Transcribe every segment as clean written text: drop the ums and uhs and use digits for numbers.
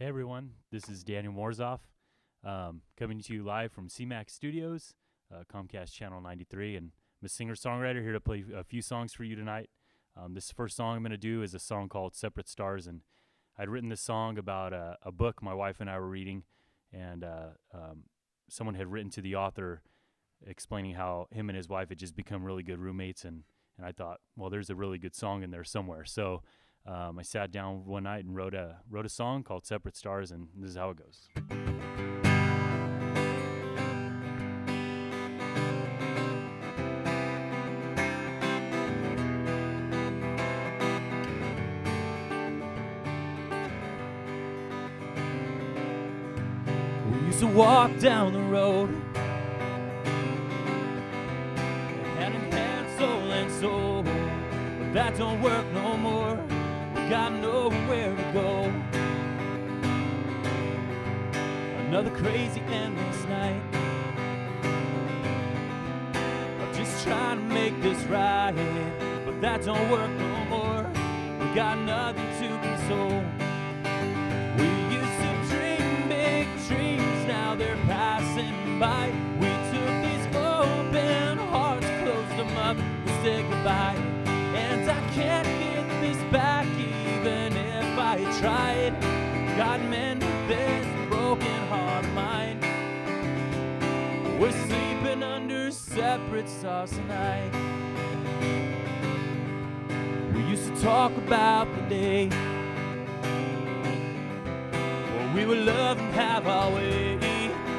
Hey everyone, this is Daniel Morozoff, coming to you live from CMAC Studios, Comcast Channel 93, and I'm a singer-songwriter here to play a few songs for you tonight. This first song I'm going to do is a song called Separate Stars, and I'd written this song about a book my wife and I were reading, and someone had written to the author explaining how him and his wife had just become really good roommates, and I thought, well, there's a really good song in there somewhere, so I sat down one night and wrote a song called Separate Stars, and this is how it goes. We used to walk down the road, hand in hand, soul and soul, but that don't work no more. Got nowhere to go. Another crazy endless night of just trying to make this right, but that don't work no more. We got nothing to console. We used to dream big dreams, now they're passing by. We took these open hearts, closed them up, we said goodbye, and I can't get this back. Even if I tried, God mend this broken heart of mine. We're sleeping under separate stars tonight. We used to talk about the day when we would love and have our way,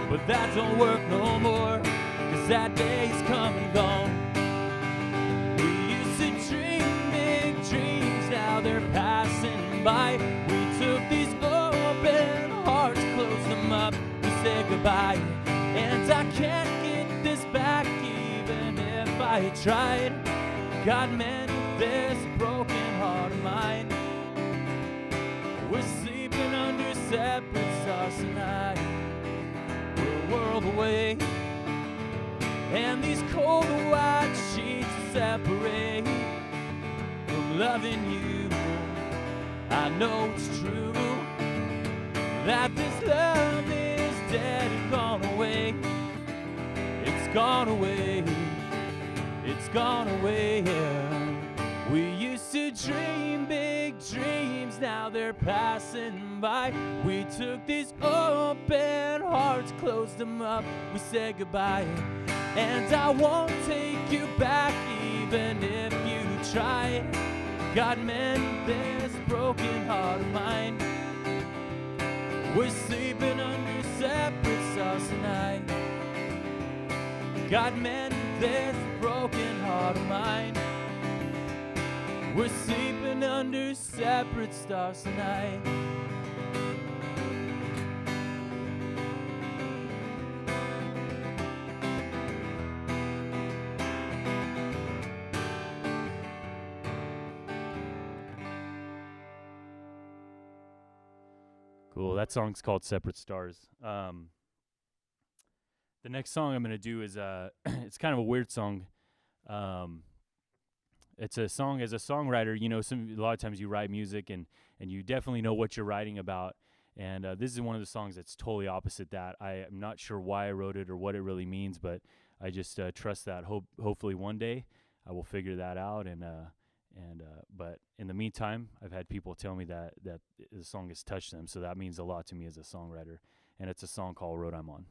but that don't work no more, 'cause that day's come and gone. We used to dream big dreams, now they're passing by. We took these open hearts, closed them up, we said goodbye, and I can't get this back even if I tried. God mend this broken heart of mine. We're sleeping under separate stars tonight. We're a world away, and these cold white sheets separate from loving you. I know it's true that this love is dead and gone away. It's gone away, it's gone away, yeah. We used to dream big dreams, now they're passing by. We took these open hearts, closed them up, we said goodbye, and I won't take you back even if you try. God mend this broken heart of mine. We're sleeping under separate stars tonight. God mend this broken heart of mine. We're sleeping under separate stars tonight. Cool. That song's called Separate Stars. The next song I'm going to do is it's kind of a weird song. It's a song, as a songwriter, you know, a lot of times you write music and you definitely know what you're writing about. And this is one of the songs that's totally opposite that. I am not sure why I wrote it or what it really means, but I just trust that hopefully one day I will figure that out. But in the meantime, I've had people tell me that the song has touched them, so that means a lot to me as a songwriter. And it's a song called Road I'm On.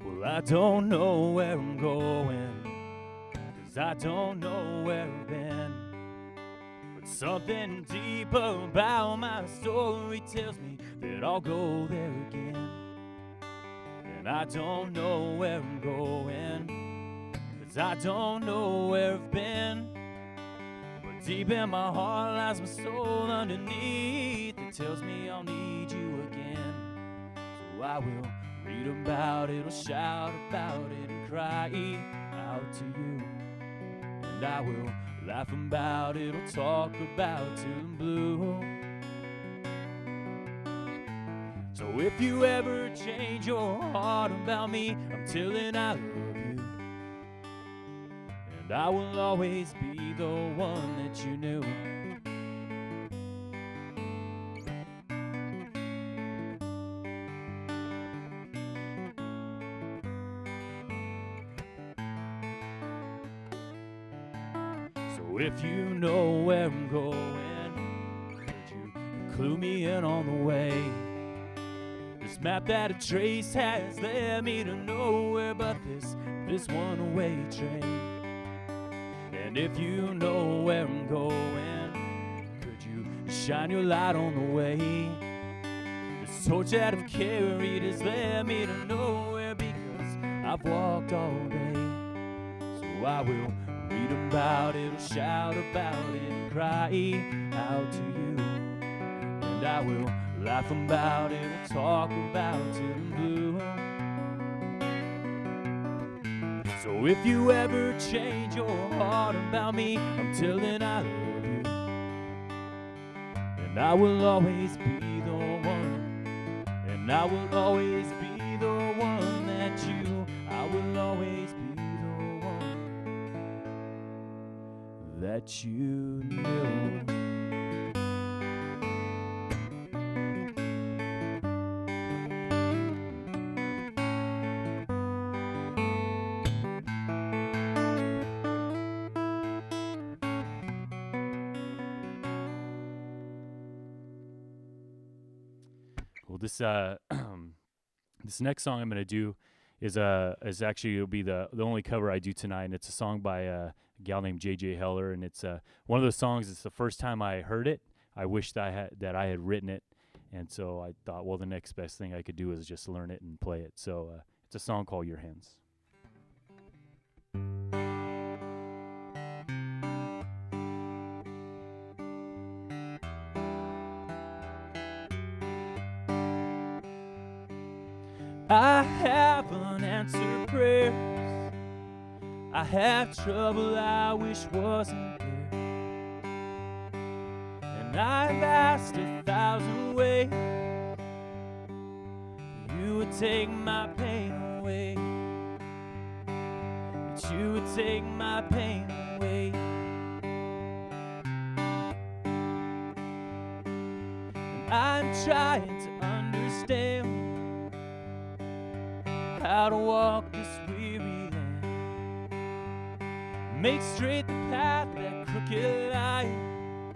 Well, I don't know where I'm going, 'cause I don't know where I've been, but something deep about my story tells me that I'll go there again. And I don't know where I'm going, 'cause I don't know where I've been, but deep in my heart lies my soul underneath that tells me I'll need you again. So I will read about it, or shout about it, and cry out to you. And I will laugh about it or talk about till I'm blue. So if you ever change your heart about me, I'm telling I love you. And I will always be the one that you knew. So if you know where I'm going, could you clue me in on the way? This map that I trace has led me to nowhere but this one-way train. And if you know where I'm going, could you shine your light on the way? This torch that I've carried has led me to nowhere because I've walked all day. So I will read about it or shout about it and cry out to you. And I will laugh about it or talk about it in blue. So if you ever change your heart about me, I'm telling I love you. And I will always be the one. And I will always be the one that you, I will always be the one that you knew. Well, this next song I'm gonna do is actually it'll be the only cover I do tonight, and it's a song by a gal named J.J. Heller, and it's one of those songs. It's the first time I heard it. I wished I had written it, and so I thought, well, the next best thing I could do is just learn it and play it. So it's a song called Your Hands. I have unanswered prayers. I have trouble I wish wasn't there. And I've asked 1,000 ways that you would take my pain away. That you would take my pain away. And I'm trying to understand how to walk this weary land, make straight the path that crooked line.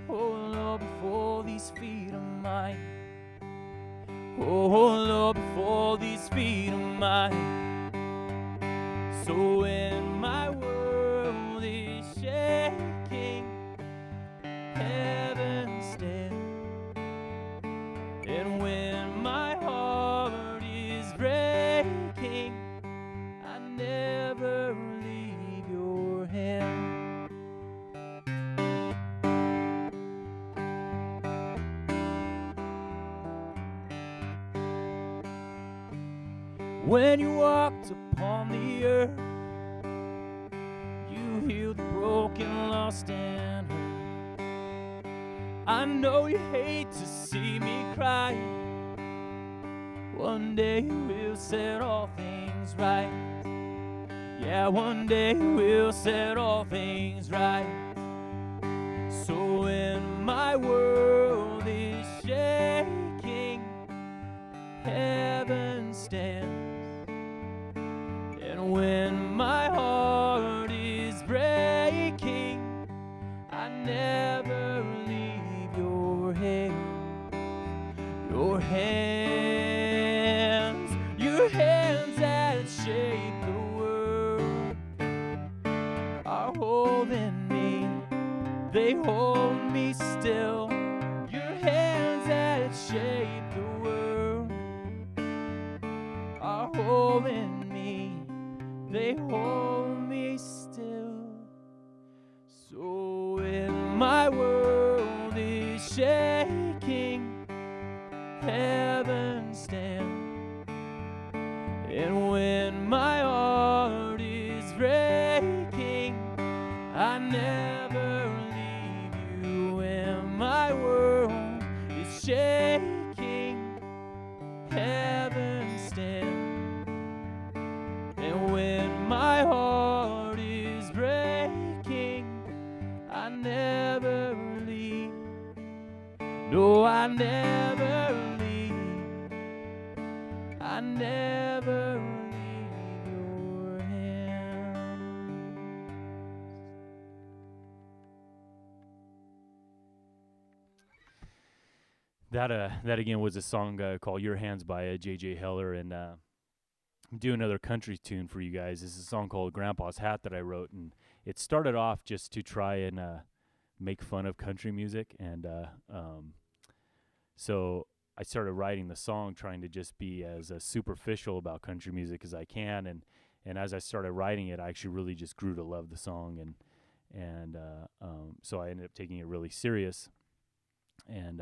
Oh Lord, before these feet of mine. Oh Lord, before these feet of mine. So when my world is shaking, heaven stands, and when my heart breaking, I never leave your hand. When you walked upon the earth, you healed the broken, lost, and hurt. I know you hate to see me cry. One day we'll set all things right. Yeah, one day we'll set all things right. So when my world is shaking, heaven stands. And when my heart is breaking, I never leave your hand. Your hand, your hands that shape the world are holding me, they hold me still. Your hands that shape the world are holding me, they hold me still. So when my world is shaking, heaven stands. And when my heart is breaking, I never leave you when my world is shaking, heaven stand. And when my heart is breaking, I never leave. No, I never leave. I never leave your hand. That again was a song called "Your Hands" by J.J. Heller, and I'm doing another country tune for you guys. This is a song called "Grandpa's Hat" that I wrote, and it started off just to try and make fun of country music, and so I started writing the song trying to just be as superficial about country music as I can, and as I started writing it, I actually really just grew to love the song, and so I ended up taking it really serious, and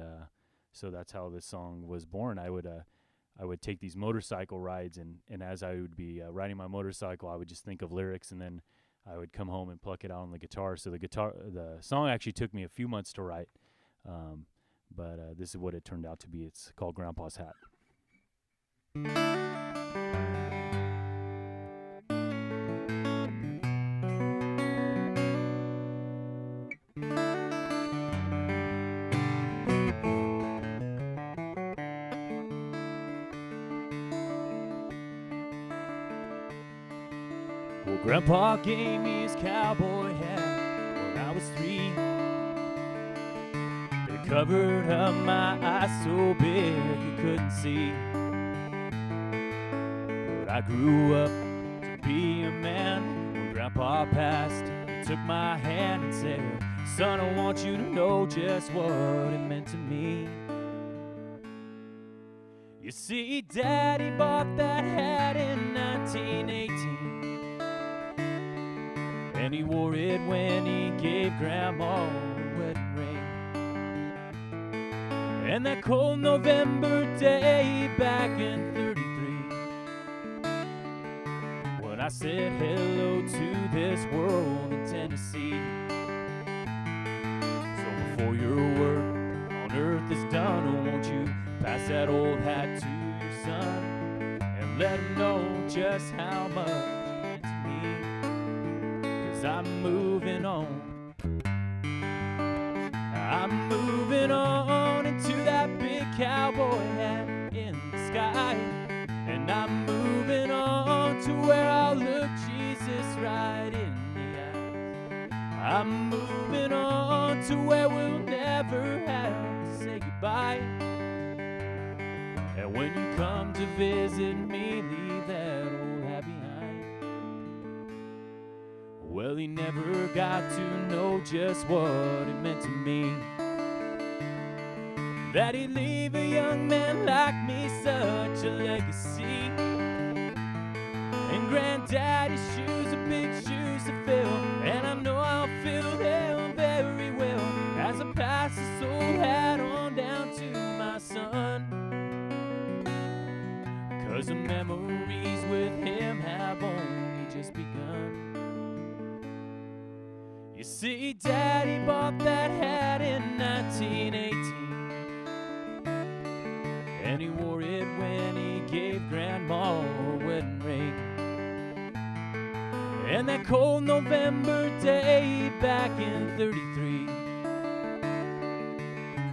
so that's how this song was born. I would take these motorcycle rides, and as I would be riding my motorcycle, I would just think of lyrics, and then I would come home and pluck it out on the guitar. So the song actually took me a few months to write, but this is what it turned out to be. It's called "Grandpa's Hat." Well, Grandpa gave me his cowboy hat when I was 3. It covered up my eyes so big you couldn't see. But I grew up to be a man. When Grandpa passed, he took my hand and said, "Son, I want you to know just what it meant to me." You see, Daddy bought that hat in 1918. And he wore it when he gave Grandma a wedding ring. And that cold November day back in 33, when I said hello to this world in Tennessee. So before your work on earth is done, oh, won't you pass that old hat to your son and let him know just how much it meant to me. I'm moving on. I'm moving on into that big cowboy hat in the sky. And I'm moving on to where I'll look Jesus right in the eye. I'm moving on to where we'll never have to say goodbye. And when you come to visit me, leave that old hat behind. Well, he never got to know just what it meant to me, that he'd leave a young man like me such a legacy. And Granddaddy's shoes are big shoes to fill, and I know I'll fill them very well as I pass this old hat on down to my son. 'Cause the memories with him have only just begun. You see, Daddy bought that hat in 1918, and he wore it when he gave Grandma a wedding ring. And that cold November day back in 33,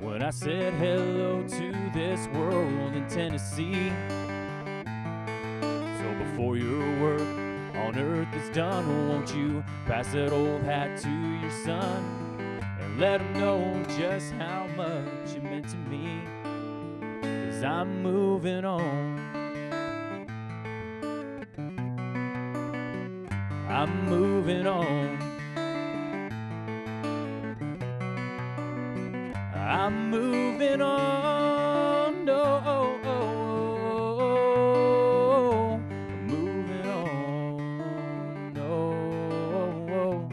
when I said hello to this world in Tennessee. So before your work on earth is done, oh, won't you pass that old hat to your son and let him know just how much it meant to me. 'Cause I'm moving on. I'm moving on. I'm moving on. No, oh, oh, oh. I'm moving on. No, oh, oh.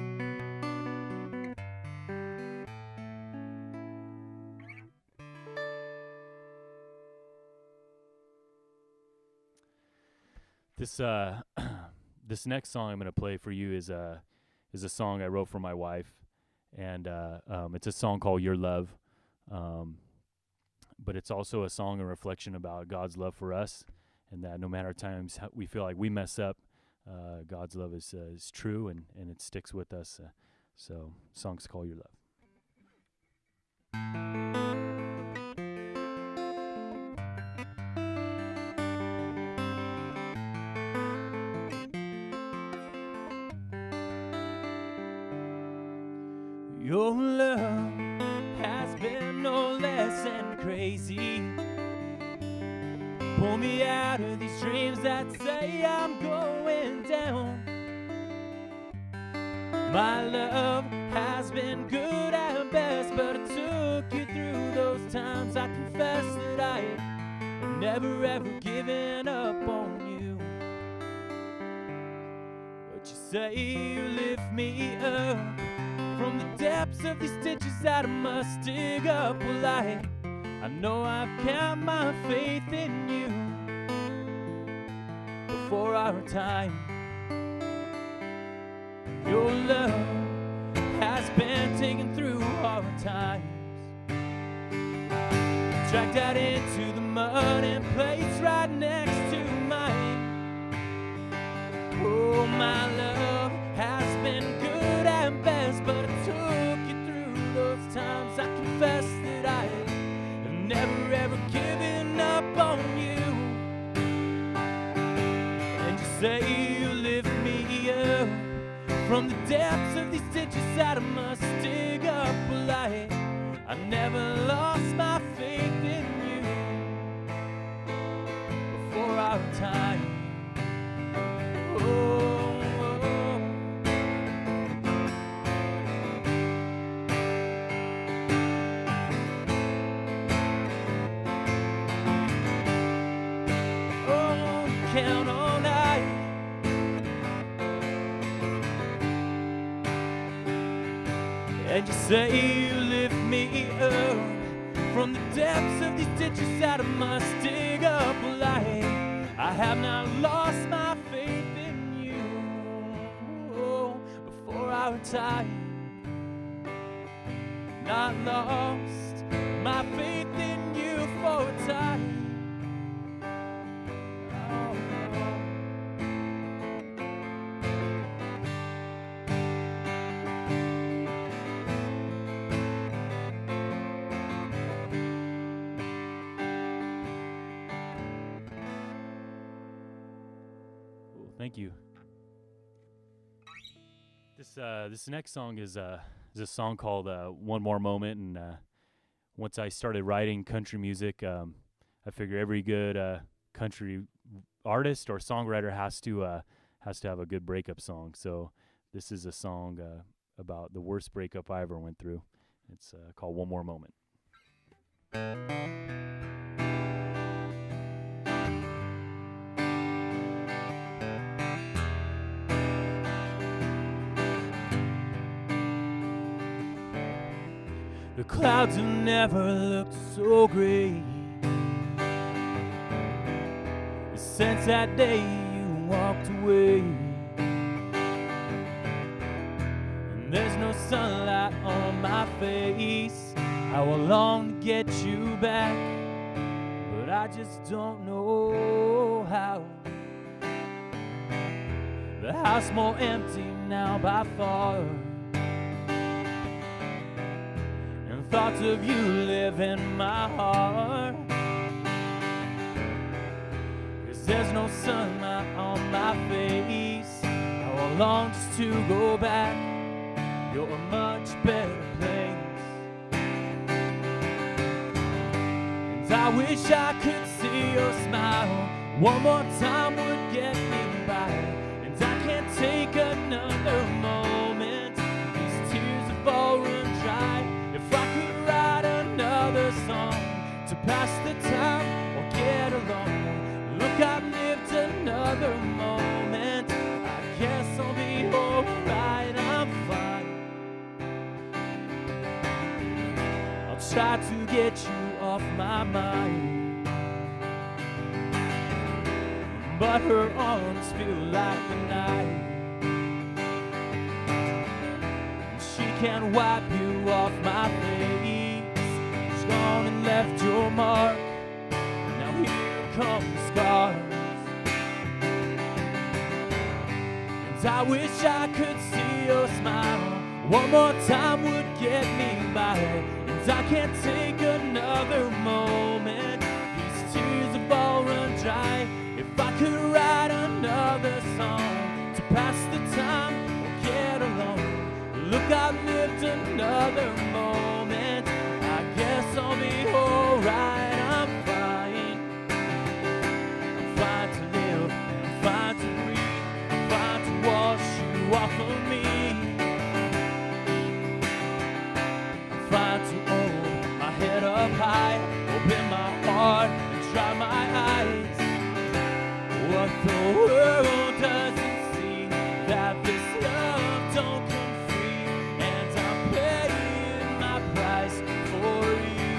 This this next song I'm going to play for you is is a song I wrote for my wife, and it's a song called Your Love. But it's also a song and reflection about God's love for us, and that no matter times we feel like we mess up, God's love is true, and it sticks with us. So, song's called Your Love. Your love has been no less than crazy. Pull me out of these dreams that say I'm going down. My love has been good at best, but I took you through those times. I confess that I have never ever given up on you. But you say you lift me up from the depths of these ditches that I must dig up. Well, I know I've kept my faith in you before our time. Your love has been taken through hard times, dragged out into the mud and placed right next to mine. Oh, my love has been good at best, but I took you through those times. I confess that I have never ever given up on you. And you say you lift me up from the depths of these ditches that I must dig up. Well, I never lost my faith in you before our time. Count all night. And you say you lift me up from the depths of these ditches that I must dig up. Well, I have not lost my faith in you before our time. Not lost my faith in you for a time. Thank you. This next song is a song called One More Moment, and once I started writing country music, I figure every good country artist or songwriter has to have a good breakup song. So this is a song about the worst breakup I ever went through. It's called One More Moment. The clouds have never looked so gray since that day you walked away. And there's no sunlight on my face. I will long to get you back, but I just don't know how. The house more empty now by far, thoughts of you live in my heart. 'Cause there's no sunlight on my face. I will long just to go back. You're a much better place. And I wish I could see your smile. One more time would get me by. And I can't take another moment. These tears have all run dry. If I could write another song to pass the time or get along, look, I've lived another moment. I guess I'll be alright, I'm fine. I'll try to get you off my mind, but her arms feel like the night. can't wipe you off my face. It's gone and left your mark. Now here come the scars. And I wish I could see your smile. One more time would get me by. And I can't take another moment. These tears have all run dry. If I could write another song to pass the time or get along. Look, I've lived another moment. I guess I'll be alright. I'm fine. I'm fine to live, I'm fine to breathe. I'm fine to wash you off of me. I'm fine to hold my head up high, open my heart and dry my eyes. What the world doesn't see, that this love don't come free, and I'm paying my price for you.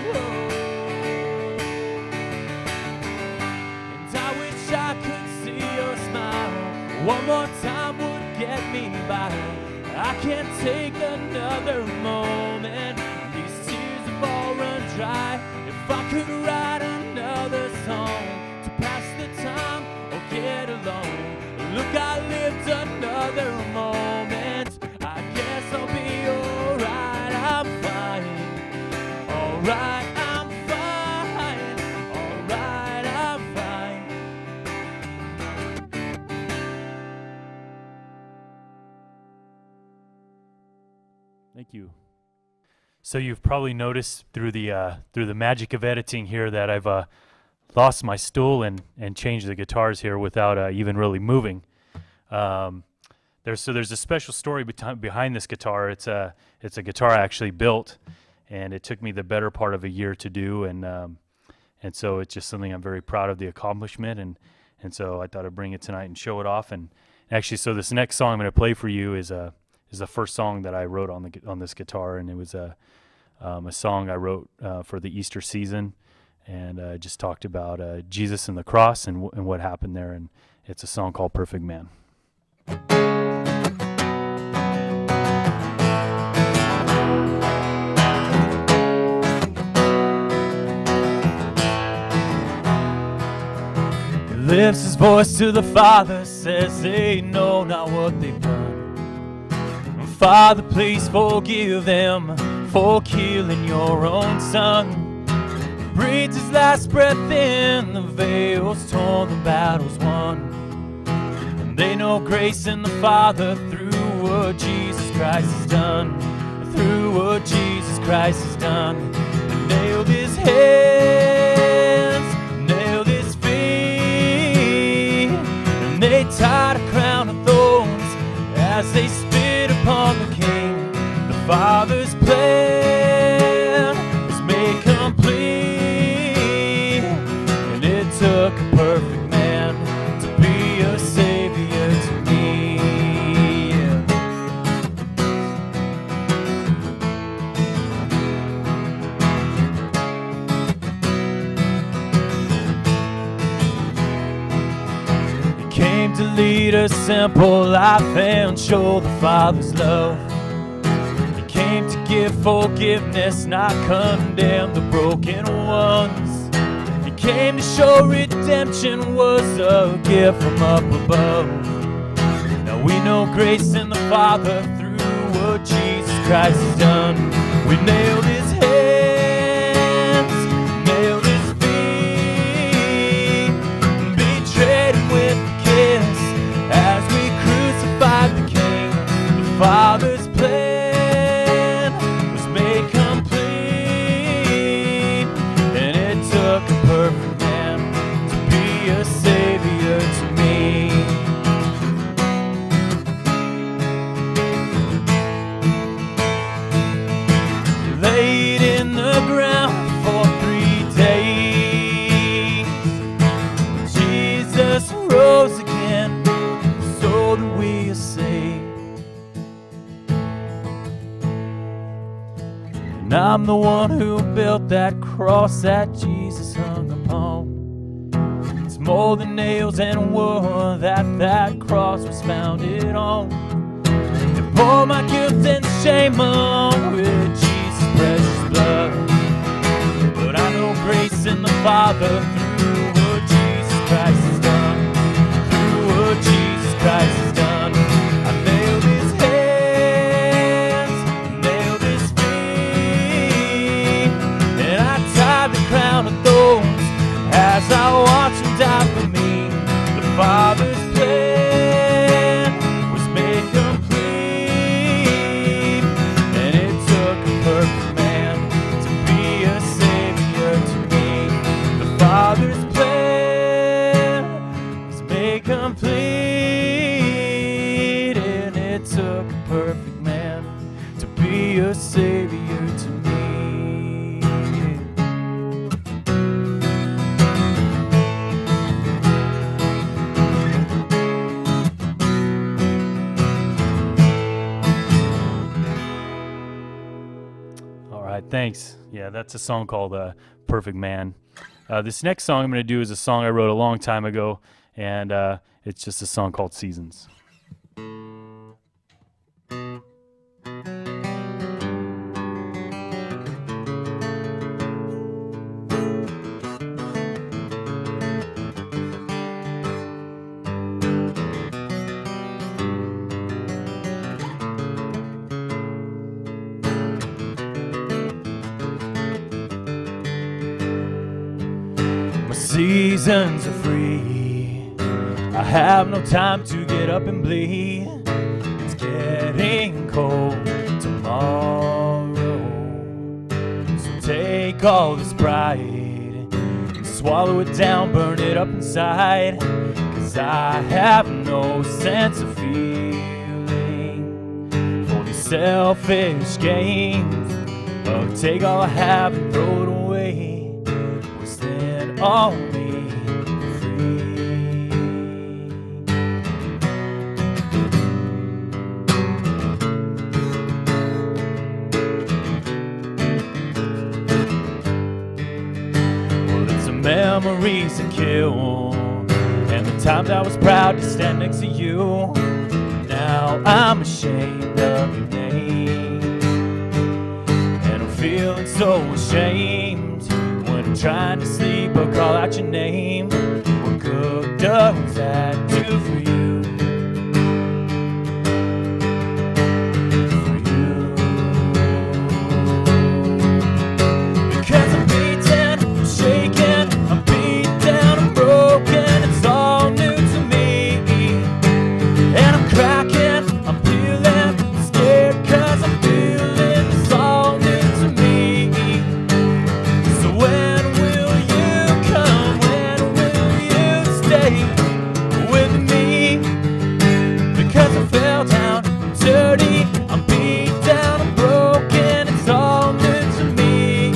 Whoa. And I wish I could see your smile. One more time would get me by. I can't take another moment. These tears have all run dry. If I could write another song to pass the time or get along. Look, I lived another moment. I guess I'll be alright. I'm fine. Alright, I'm fine. Alright, I'm fine. Thank you. So you've probably noticed through the magic of editing here that I've lost my stool and changed the guitars here without even really moving. There's a special story behind this guitar. It's a guitar I actually built, and it took me the better part of a year to do, and so it's just something I'm very proud of the accomplishment, and so I thought I'd bring it tonight and show it off. And actually, so this next song I'm going to play for you is the first song that I wrote on this guitar, and it was a song I wrote for the Easter season, and just talked about Jesus and the cross and what happened there, and it's a song called Perfect Man. He lifts his voice to the Father, says they know not what they've done. Father, please forgive them for killing your own son. Breathes his last breath in, the veil's torn, the battle's won. And they know grace in the Father through what Jesus Christ has done. Through what Jesus Christ has done. And nailed his hands, nailed his feet, and they tied a crown of thorns as they spit upon the King. The Father's plan was made complete, and it took a perfect man to be a savior to me. He came to lead a simple life and show the Father's love. He came to give forgiveness, not condemn the broken ones. He came to show redemption was a gift from up above. Now we know grace in the Father through what Jesus Christ has done. We nailed his hands, nailed his feet, betrayed him with a kiss as we crucified the King. The Father's plan was made complete, and it took a perfect man to be a savior to me. He laid in the ground for 3 days. Jesus rose again so that we are saved. And I'm the one who built that cross that Jesus hung upon. More than nails and wood that cross was founded on. all my guilt and shame away with Jesus' precious blood. But I know grace in the Father through what Jesus Christ has done. Through what Jesus Christ has done. I nailed his hands, nailed his feet, and I tied the crown of thorns as I watched him die for me. The Father's plan was made complete, and it took a perfect man to be a savior to me. The Father's plan was made complete, and it took a perfect man to be a savior to me. All right, thanks. Yeah, that's a song called Perfect Man. This next song I'm going to do is a song I wrote a long time ago, and it's just a song called Seasons. Seasons are free. I have no time to get up and bleed. It's getting cold tomorrow. So take all this pride and swallow it down, burn it up inside. 'Cause I have no sense of feeling for these selfish games of take all I have and throw it away. All me free. Well, it's the memories that kill, and the times I was proud to stand next to you. Now I'm ashamed of your name, and I'm feeling so ashamed. When I'm trying to sleep, I'll call out your name. What good does that do for you? For you. Because I'm beaten, I'm shaken, I'm beat down, I'm broken. It's all new to me. And I'm cracking, I'm peeling, I'm scared 'cause I'm feeling it's all new to me. So when will you come? When will you stay with me? Because I fell down, I'm dirty, I'm beat down, I'm broken. It's all new to me.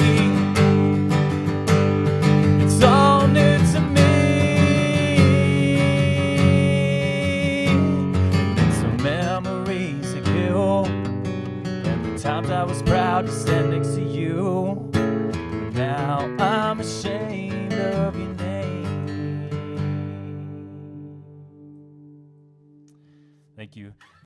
It's all new to me. And it's the memories that kill, and the times I was proud to stand next to you. Now I'm ashamed of your name. Thank you.